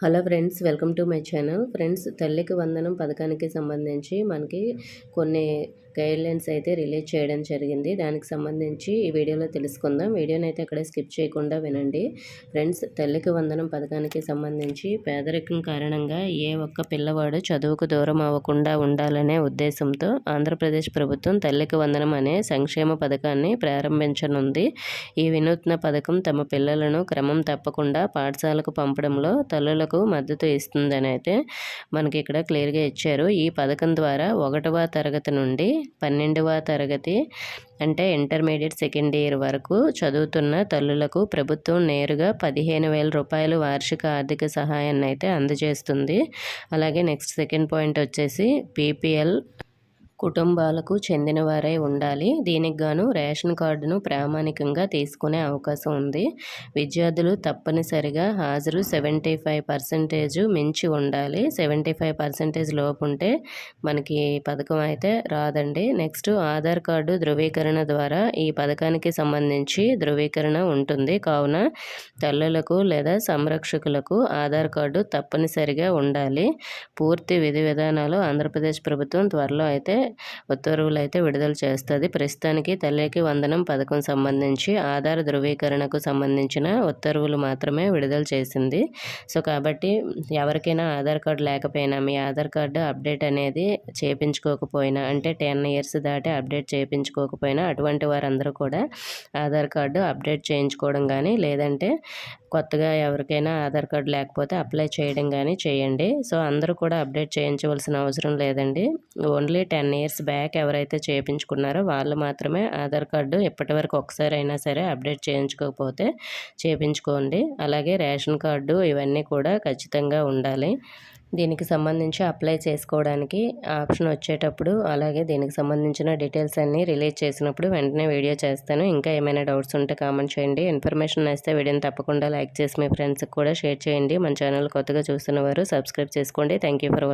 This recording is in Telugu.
Hello friends, welcome to my channel. Friends, తల్లికి వందనం పథకానికి సంబంధించి మనకి కొన్ని గైడ్లైన్స్ అయితే రిలీజ్ చేయడం జరిగింది. దానికి సంబంధించి ఈ వీడియోలో తెలుసుకుందాం. వీడియోని అయితే అక్కడే స్కిప్ చేయకుండా వినండి. ఫ్రెండ్స్, తల్లికి వందనం పథకానికి సంబంధించి పేదరికం కారణంగా ఏ ఒక్క పిల్లవాడు చదువుకు దూరం అవ్వకుండా ఉండాలనే ఉద్దేశంతో ఆంధ్రప్రదేశ్ ప్రభుత్వం తల్లికి వందనం అనే సంక్షేమ పథకాన్ని ప్రారంభించనుంది. ఈ వినూత్న పథకం తమ పిల్లలను క్రమం తప్పకుండా పాఠశాలకు పంపడంలో తల్లులకు మద్దతు ఇస్తుందని అయితే మనకి ఇక్కడ క్లియర్గా ఇచ్చారు. ఈ పథకం ద్వారా 1వ తరగతి నుండి 12వ తరగతి అంటే ఇంటర్మీడియట్ సెకండ్ ఇయర్ వరకు చదువుతున్న తల్లులకు ప్రభుత్వం నేరుగా 15,000 రూపాయలు వార్షిక ఆర్థిక సహాయాన్ని అయితే అందజేస్తుంది. అలాగే నెక్స్ట్ సెకండ్ పాయింట్ వచ్చేసి బీపీఎల్ కుటుంబాలకు చెందినవారై ఉండాలి. దీనికి గాను రేషన్ కార్డును ప్రామాణికంగా తీసుకునే అవకాశం ఉంది. విద్యార్థులు తప్పనిసరిగా హాజరు 75% మించి ఉండాలి. 75% లోపు ఉంటే మనకి పథకం అయితే రాదండి. నెక్స్ట్ ఆధార్ కార్డు ధృవీకరణ ద్వారా ఈ పథకానికి సంబంధించి ధృవీకరణ ఉంటుంది. కావున తల్లులకు లేదా సంరక్షకులకు ఆధార్ కార్డు తప్పనిసరిగా ఉండాలి. పూర్తి విధి విధానాలు ఆంధ్రప్రదేశ్ ప్రభుత్వం త్వరలో అయితే ఉత్తర్వులు అయితే విడుదల చేస్తుంది. ప్రస్తుతానికి తల్లికి వందనం పథకం సంబంధించి ఆధార్ ధృవీకరణకు సంబంధించిన ఉత్తర్వులు మాత్రమే విడుదల చేసింది. సో కాబట్టి ఎవరికైనా ఆధార్ కార్డు లేకపోయినా, మీ ఆధార్ కార్డు అప్డేట్ అనేది చేయించుకోకపోయినా, అంటే 10 ఇయర్స్ దాటి అప్డేట్ చేయించుకోకపోయినా అటువంటి వారందరూ కూడా ఆధార్ కార్డు అప్డేట్ చేయించుకోవడం కానీ, లేదంటే కొత్తగా ఎవరికైనా ఆధార్ కార్డు లేకపోతే అప్లై చేయడం కానీ చేయండి. సో అందరూ కూడా అప్డేట్ చేయించవలసిన అవసరం లేదండి. ఓన్లీ 10 ఇయర్స్ బ్యాక్ ఎవరైతే చేయించుకున్నారో వాళ్ళు మాత్రమే ఆధార్ కార్డు ఇప్పటివరకు ఒకసారి అయినా సరే అప్డేట్ చేయించుకోకపోతే చేయించుకోండి. అలాగే రేషన్ కార్డు ఇవన్నీ కూడా ఖచ్చితంగా ఉండాలి. దీనికి సంబంధించి అప్లై చేసుకోవడానికి ఆప్షన్ వచ్చేటప్పుడు, అలాగే దీనికి సంబంధించిన డీటెయిల్స్ అన్నీ రిలీజ్ చేసినప్పుడు వెంటనే వీడియో చేస్తాను. ఇంకా ఏమైనా డౌట్స్ ఉంటే కామెంట్ చేయండి. ఇన్ఫర్మేషన్ నచ్చితే వీడియోని తప్పకుండా లైక్ చేసి మీ ఫ్రెండ్స్కి కూడా షేర్ చేయండి. మన ఛానల్ కొత్తగా చూస్తున్న వారు సబ్స్క్రైబ్ చేసుకోండి. Thank you for watching.